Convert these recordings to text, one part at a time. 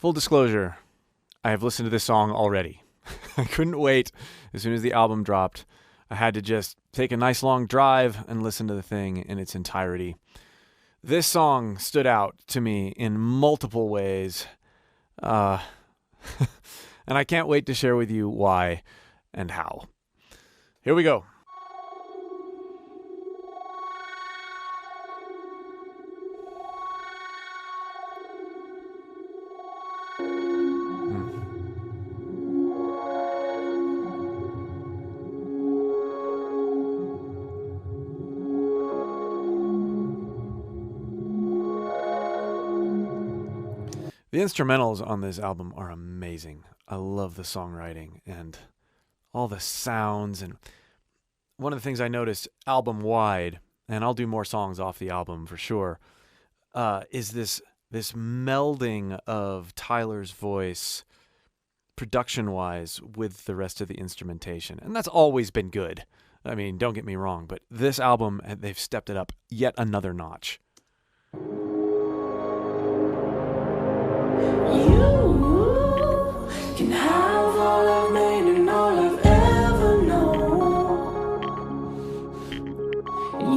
Full disclosure, I have listened to this song already. I couldn't wait. As soon as the album dropped, I had to just take a nice long drive and listen to the thing in its entirety. This song stood out to me in multiple ways, and I can't wait to share with you why and how. Here we go. The instrumentals on this album are amazing. I love the songwriting and all the sounds. And one of the things I noticed album-wide, and I'll do more songs off the album for sure, is this melding of Tyler's voice production-wise with the rest of the instrumentation. And that's always been good. I mean, don't get me wrong, but this album, they've stepped it up yet another notch. You can have all I've made and all I've ever known.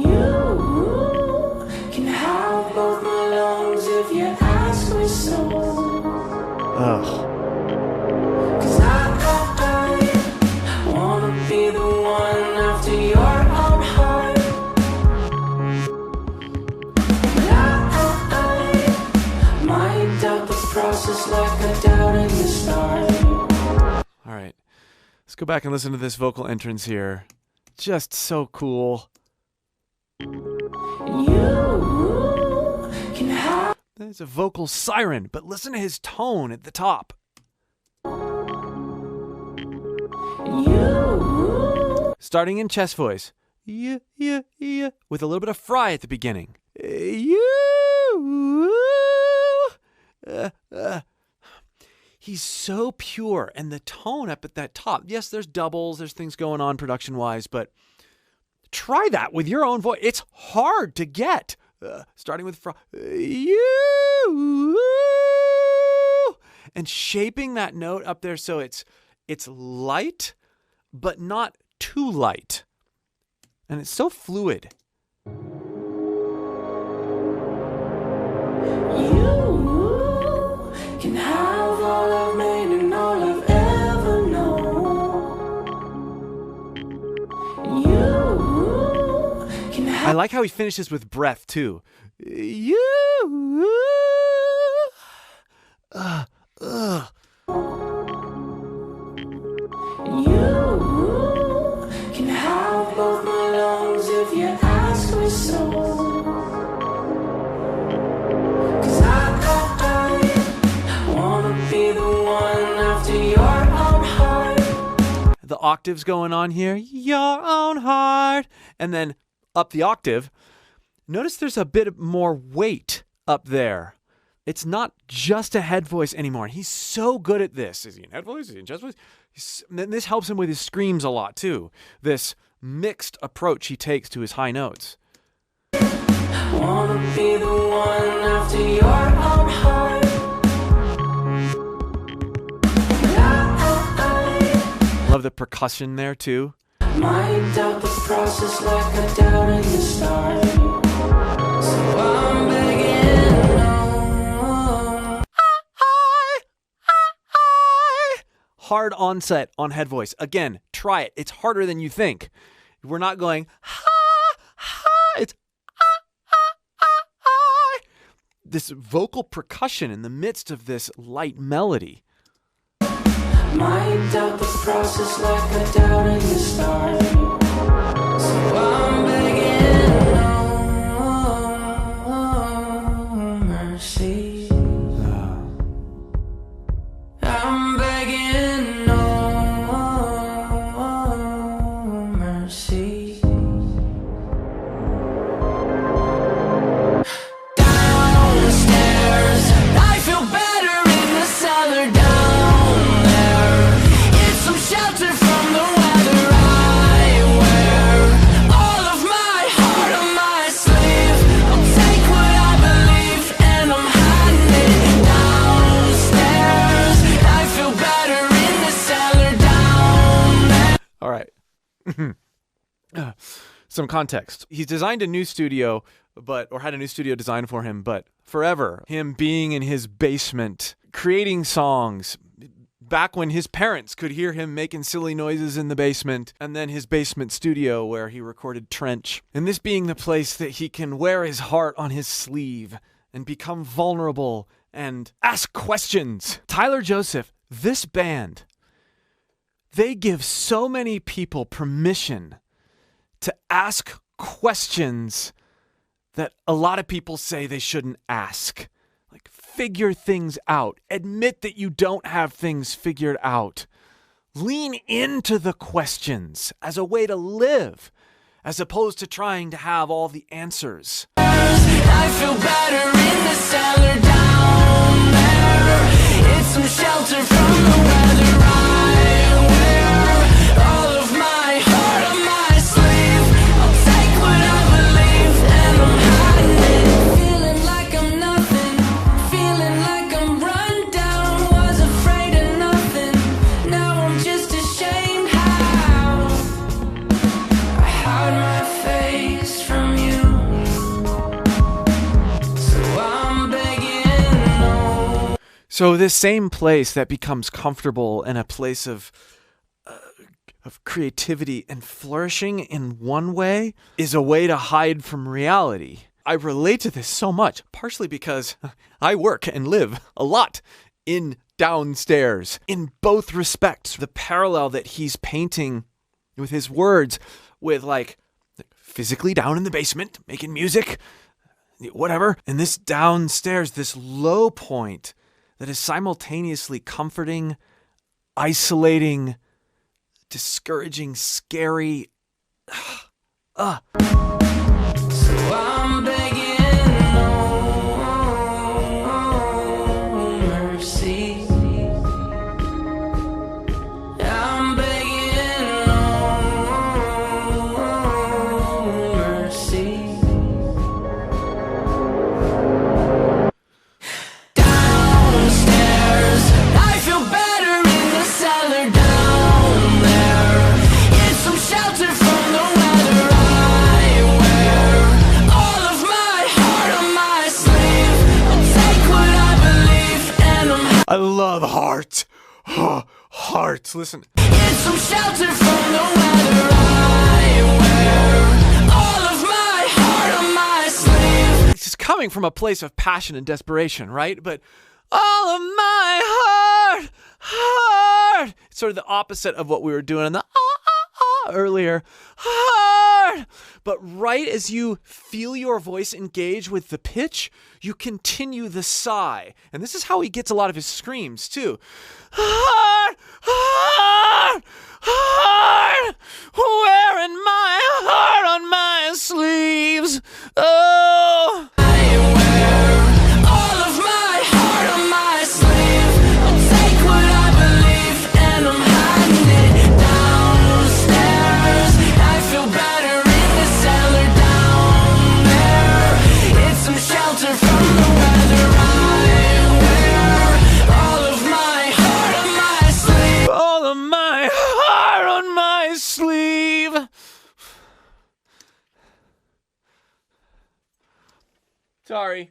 You can have both my lungs if you ask me so. Ugh. 'Cause I wanna be the one after your own heart. I might doubt the process like I doubted the start. All right. Let's go back and listen to this vocal entrance here. Just so cool. You can have. There's a vocal siren, but listen to his tone at the top. You Starting in chest voice. Yeah, yeah, yeah. With a little bit of fry at the beginning. He's so pure, and the tone up at that top. Yes, there's doubles, there's things going on production-wise, but try that with your own voice. It's hard to get. Starting with and shaping that note up there so it's light, but not too light. And it's so fluid. You can have all I've made and all I've ever known. You can have. I like how he finishes with breath, too. You can have both my lungs if you ask me so. 'Cause I wanna be the one after your own heart. The octaves going on here. Your own heart. And then up the octave. Notice there's a bit more weight up there. It's not just a head voice anymore. He's so good at this. Is he in head voice? Is he in chest voice? And this helps him with his screams a lot too. This mixed approach he takes to his high notes. Wanna be the one after your own heart. Love the percussion there too. Might doubt the process like I doubted the start. So I'm begging on. Hard onset on head voice. Again, try it. It's harder than you think. We're not going ha ha. It's this vocal percussion in the midst of this light melody. Might doubt the process like I doubted the start. So I'm begging on mercy. I'm begging on mercy. Downstairs, I feel better in the cellar down there. It's some shelter from the weather I wear. All of my Some context. He's designed a new studio, or had a new studio designed for him, but forever, him being in his basement, creating songs, back when his parents could hear him making silly noises in the basement, and then his basement studio where he recorded Trench. And this being the place that he can wear his heart on his sleeve and become vulnerable and ask questions. Tyler Joseph, this band, they give so many people permission to ask questions that a lot of people say they shouldn't ask. Like, figure things out. Admit that you don't have things figured out. Lean into the questions as a way to live, as opposed to trying to have all the answers. I feel better in the cellar down there. It's some shelter from the weather I wear. All of my heart on my sleeve. I'll take what I believe and I'm hiding it. Feeling like I'm nothing. Feeling like I'm run down. Was afraid of nothing. Now I'm just ashamed how I hide my face from you. So this same place that becomes comfortable and a place of creativity and flourishing in one way is a way to hide from reality. I relate to this so much, partially because I work and live a lot in downstairs. In both respects, the parallel that he's painting with his words, with like physically down in the basement, making music, whatever, and this downstairs, this low point that is simultaneously comforting, isolating, discouraging, scary. So I'm begging no mercy. I'm begging no mercy. Downstairs, I feel better in the cellar down there. It's some shelter from the weather I wear. All of my heart on my sleeve. I'll take what I believe and I love heart. Heart. Listen. it's some shelter from the weather I wear. All of my heart on my sleeve. It's just coming from a place of passion and desperation, right? But all of my heart. It's sort of the opposite of what we were doing in the earlier. Heart. But right as you feel your voice engage with the pitch, you continue the sigh. And this is how he gets a lot of his screams, too. Heart, heart, heart, wearing my heart on my sleeves. Oh. I wear all of my heart on my sleeve. I'll take what I believe and I'm hiding it downstairs. I feel better in the cellar down there. It's some shelter from the weather I wear. All of my heart on my sleeve. All of my heart on my sleeve. Sorry.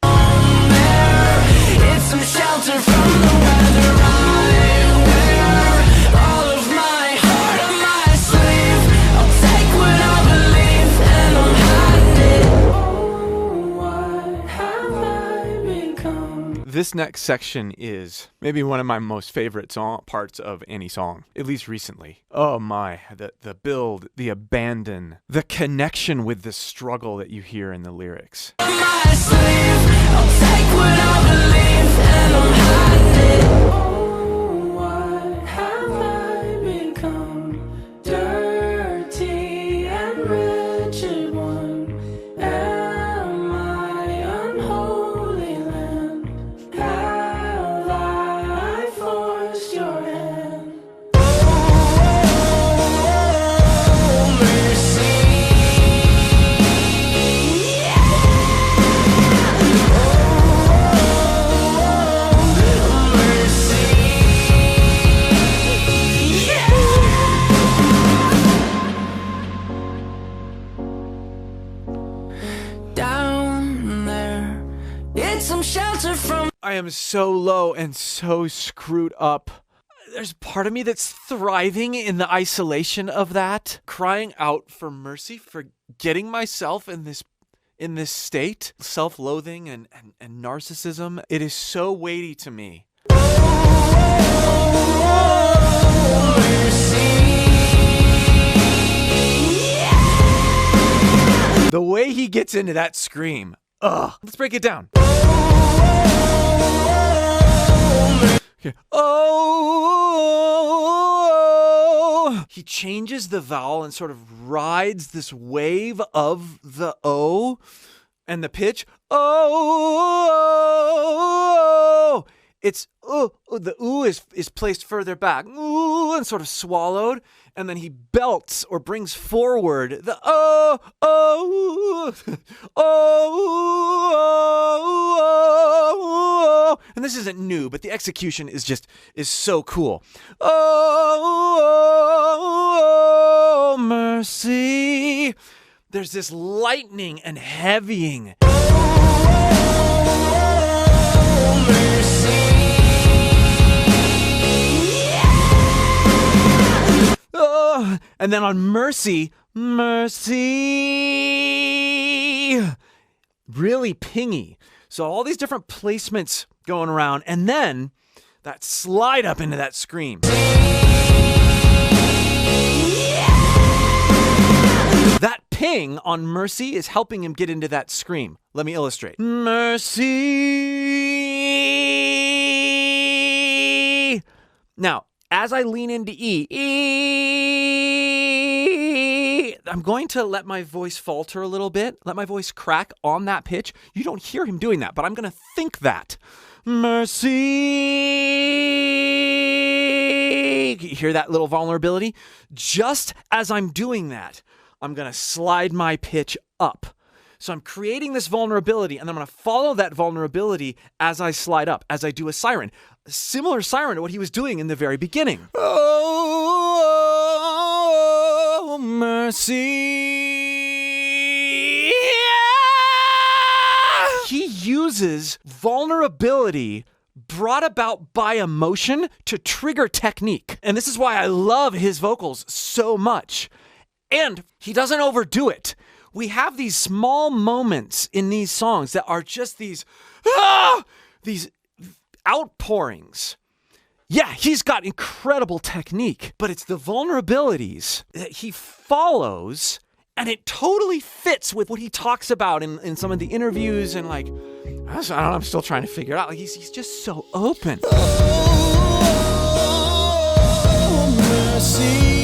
It's some shelter from the weather I wear. All of my heart on my sleeve. I'll take what I believe and I'm hiding it. Oh, what have I become? This next section is maybe one of my most favorite parts of any song, at least recently. Oh my, the build, the abandon, the connection with the struggle that you hear in the lyrics. On my sleeve. I'll take what I believe and I'm hiding it. Oh, what have I become? Dirty and wretched one. Am I unholy land? Have I forced your hand? Oh, mercy. I am so low and so screwed up. There's part of me that's thriving in the isolation of that, crying out for mercy, for getting myself in this state, self-loathing and narcissism. It is so weighty to me. The way he gets into that scream. Ugh. Let's break it down. Okay. Oh, he changes the vowel and sort of rides this wave of the O and the pitch. Oh, it's the oo is placed further back, ooh, and sort of swallowed, and then he belts or brings forward the oh, and this isn't new, but the execution is so cool. Oh, mercy. There's this lightning and heavying. And then on mercy, really pingy. So all these different placements going around, and then that slide up into that scream. That ping on mercy is helping him get into that scream. Let me illustrate. Mercy. Now, as I lean into E, I'm going to let my voice falter a little bit, let my voice crack on that pitch. You don't hear him doing that, but I'm going to think that. Mercy. You hear that little vulnerability? Just as I'm doing that, I'm going to slide my pitch up. So I'm creating this vulnerability, and I'm going to follow that vulnerability as I slide up, as I do a siren. A similar siren to what he was doing in the very beginning. Oh, mercy. He uses vulnerability brought about by emotion to trigger technique. And this is why I love his vocals so much. And he doesn't overdo it. We have these small moments in these songs that are just these outpourings. Yeah, he's got incredible technique, but it's the vulnerabilities that he follows, and it totally fits with what he talks about in some of the interviews, and like, I don't know, I'm still trying to figure it out. Like he's just so open. Oh, mercy.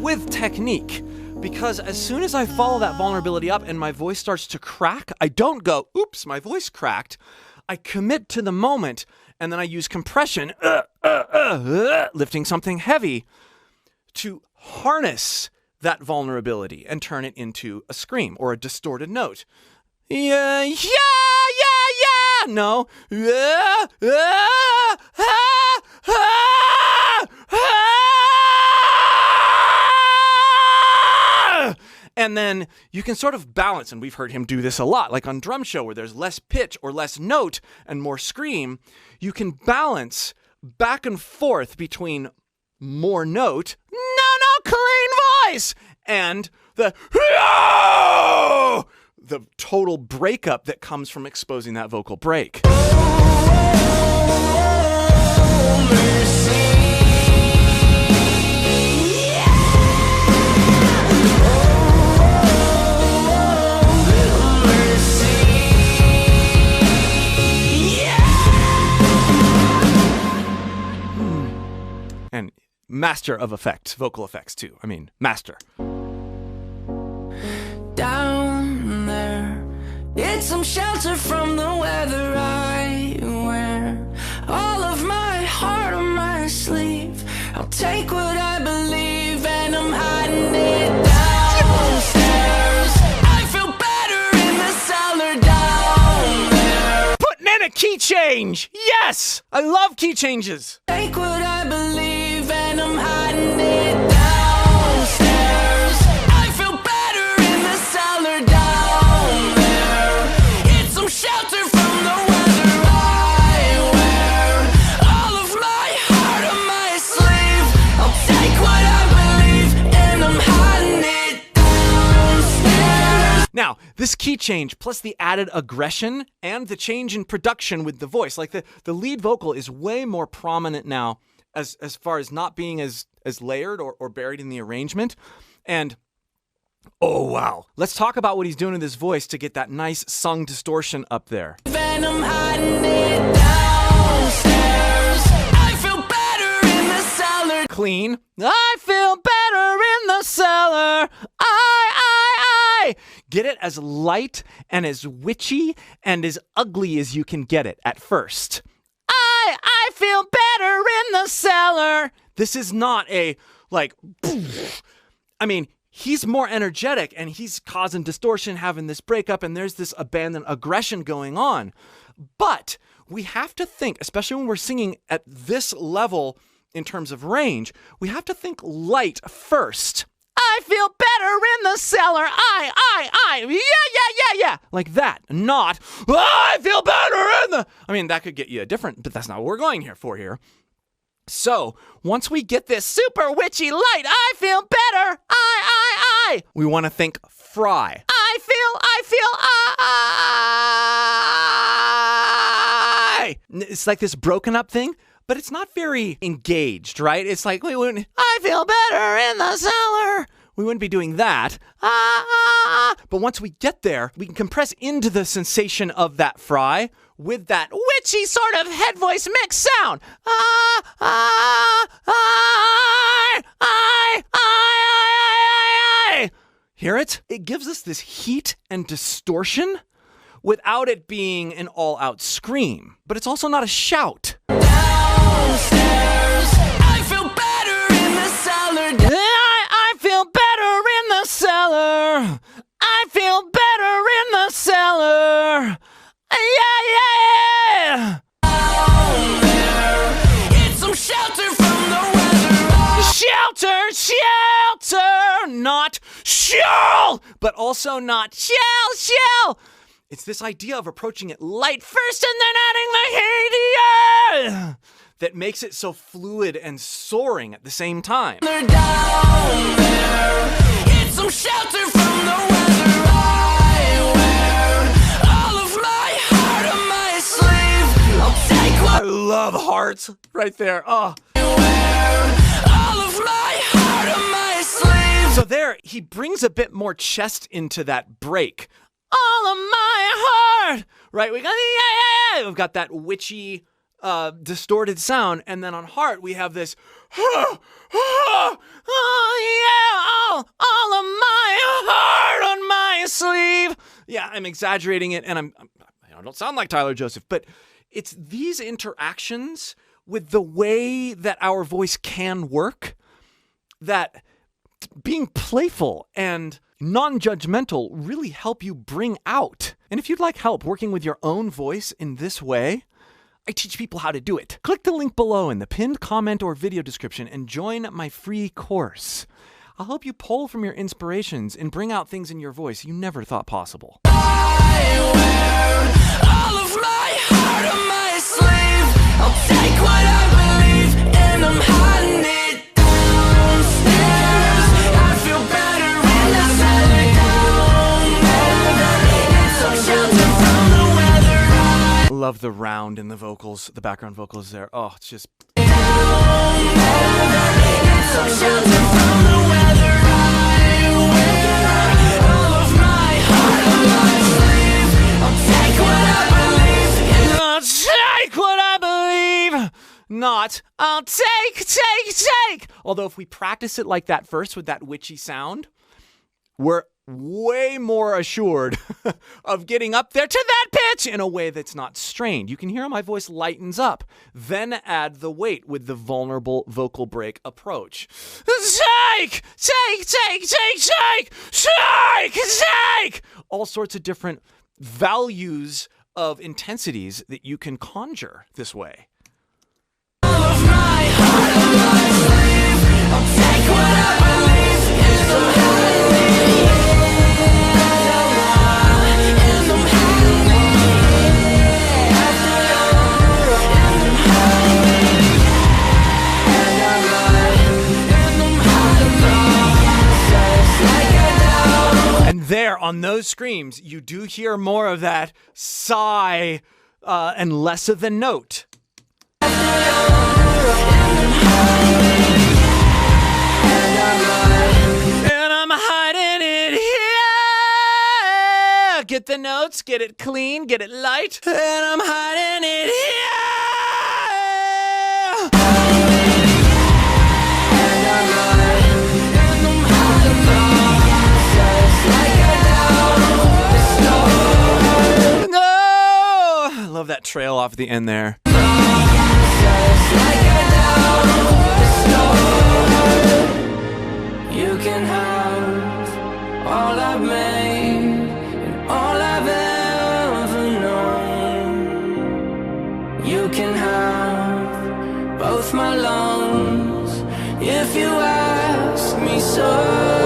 With technique, because as soon as I follow that vulnerability up and my voice starts to crack, I don't go, oops, my voice cracked. I commit to the moment, and then I use compression, lifting something heavy to harness that vulnerability and turn it into a scream or a distorted note. Yeah. No. And then you can sort of balance, and we've heard him do this a lot, like on Drum Show where there's less pitch or less note and more scream. You can balance back and forth between more note, no, clean voice, and the total breakup that comes from exposing that vocal break. And master of effects, vocal effects too. I mean, master. Down there, it's some shelter from the weather I wear. All of my heart on my sleeve. I'll take what I believe and I'm hiding it downstairs. I feel better in the cellar down there. Putting in a key change. Yes, I love key changes. Take what I believe and I'm hiding it downstairs. I feel better in the cellar down there. It's some shelter from the weather I wear. All of my heart on my sleeve. I'll take what I believe and I'm hiding it downstairs. Now, this key change plus the added aggression and the change in production with the voice, like the lead vocal is way more prominent now as far as not being as layered or buried in the arrangement. And oh, wow. Let's talk about what he's doing with his voice to get that nice sung distortion up there. Venom hiding it downstairs. I feel better in the cellar. Clean. I feel better in the cellar. I. Get it as light and as witchy and as ugly as you can get it at first. I feel better in the cellar. This is not a, like, I mean, he's more energetic and he's causing distortion, having this breakup, and there's this abandoned aggression going on. But we have to think, especially when we're singing at this level in terms of range, we have to think light first. I feel better in the cellar. Yeah. Like that. Not, I feel better in the... I mean, that could get you a different, but that's not what we're going here for here. So, once we get this super witchy light, I feel better. We want to think fry. I feel. It's like this broken up thing, but it's not very engaged, right? It's like, I feel better in the cellar. We wouldn't be doing that. But once we get there, we can compress into the sensation of that fry with that witchy sort of head voice mix sound. Hear it? It gives us this heat and distortion without it being an all-out scream. But it's also not a shout. Downstairs. I feel better in the cellar. I feel better in the cellar. I feel better in the cellar. Yeah. Down there. It's some shelter from the weather. Shelter, not shell, but also not shell. It's this idea of approaching it light first and then adding the heat that makes it so fluid and soaring at the same time. They're down there. It's some shelter from the weather I wear. All of my heart on my sleeve. I'll take what I love hearts right there. Oh. I wear. All of my heart on my sleeve. So there, he brings a bit more chest into that break. All of my heart, right? We've got that witchy, distorted sound, and then on heart we have this. All of my heart on my sleeve. Yeah, I'm exaggerating it, and I don't sound like Tyler Joseph, but it's these interactions with the way that our voice can work, that being playful and non-judgmental really help you bring out. And if you'd like help working with your own voice in this way, I teach people how to do it. Click the link below in the pinned comment or video description and join my free course. I'll help you pull from your inspirations and bring out things in your voice you never thought possible. I wear. All of my heart on my sleeve. I'll take what I believe and I'm hiding it downstairs. I feel better in the cellar down there. It's some shelter from the weather I Love the round in the vocals, the background vocals there. Oh, it's just... down there. It's some shelter from the weather I wear. All of my heart on my sleeve. I'll take what I believe and I'll take what I believe. Not, I'll take. Although if we practice it like that first with that witchy sound, we're way more assured of getting up there to that pitch in a way that's not strained. You can hear how my voice lightens up. Then add the weight with the vulnerable vocal break approach. Take! All sorts of different values of intensities that you can conjure this way. And there, on those screams, you do hear more of that sigh and less of the note. And I'm hiding it here. Get the notes, get it clean, get it light. And I'm hiding it here. Love that trail off at the end there. You can have all I've made and all I've ever known. You can have both my lungs if you ask me so.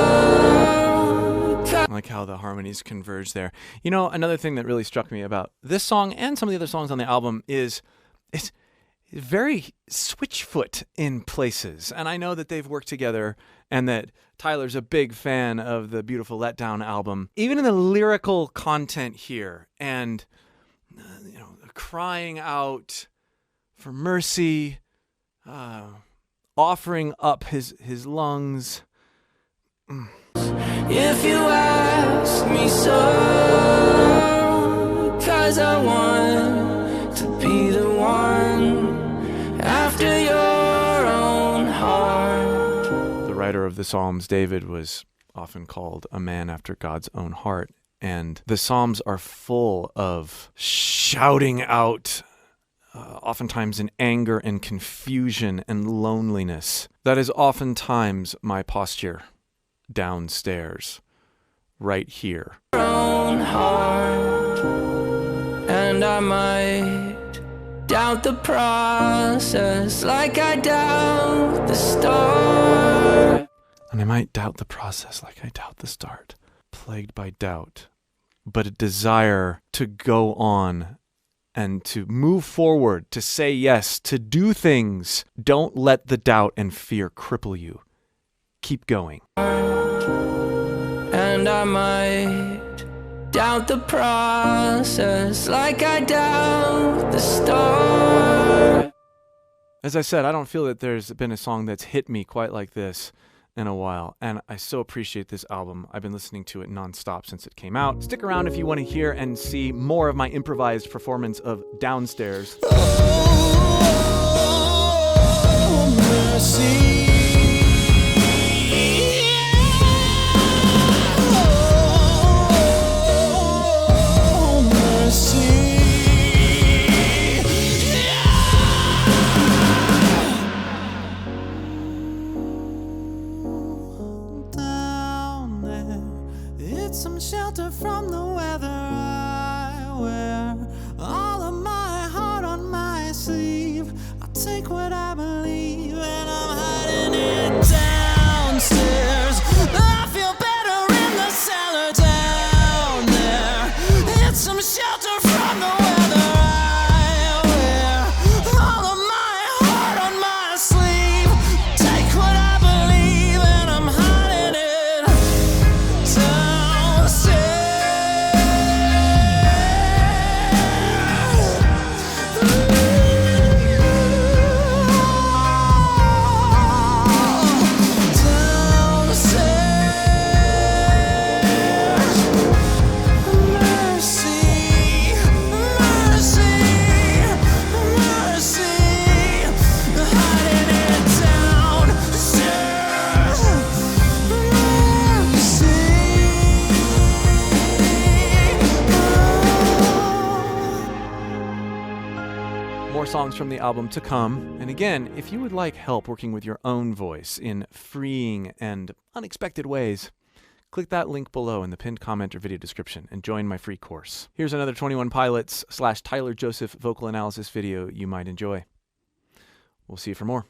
I like how the harmonies converge there. You know, another thing that really struck me about this song and some of the other songs on the album is it's very switchfoot in places. And I know that they've worked together and that Tyler's a big fan of the Beautiful Letdown album. Even in the lyrical content here and, crying out for mercy, offering up his lungs. If you ask me so, 'cause I want to be the one after your own heart. The writer of the Psalms, David, was often called a man after God's own heart. And the Psalms are full of shouting out, oftentimes in anger and confusion and loneliness. That is oftentimes my posture downstairs, right here. Own heart, and I might doubt the process like I doubt the start. And I might doubt the process like I doubt the start. Plagued by doubt, but a desire to go on and to move forward, to say yes, to do things. Don't let the doubt and fear cripple you. Keep going. And I might doubt the process like I doubt the start. As I said, I don't feel that there's been a song that's hit me quite like this in a while, and I so appreciate this album. I've been listening to it nonstop since it came out. Stick around if you want to hear and see more of my improvised performance of Downstairs. Oh, mercy. Some shelter from the weather. I wear all of my heart on my sleeve. I take what I believe and I'm hiding it downstairs. I feel better in the cellar down there. It's some shelter from the weather. I wear all of my heart on my sleeve. Take what I believe and I'm hiding it down. Songs from the album to come. And again, if you would like help working with your own voice in freeing and unexpected ways, Click that link below in the pinned comment or video description and join my free course. Here's another 21 Pilots / Tyler Joseph vocal analysis video you might enjoy. We'll see you for more.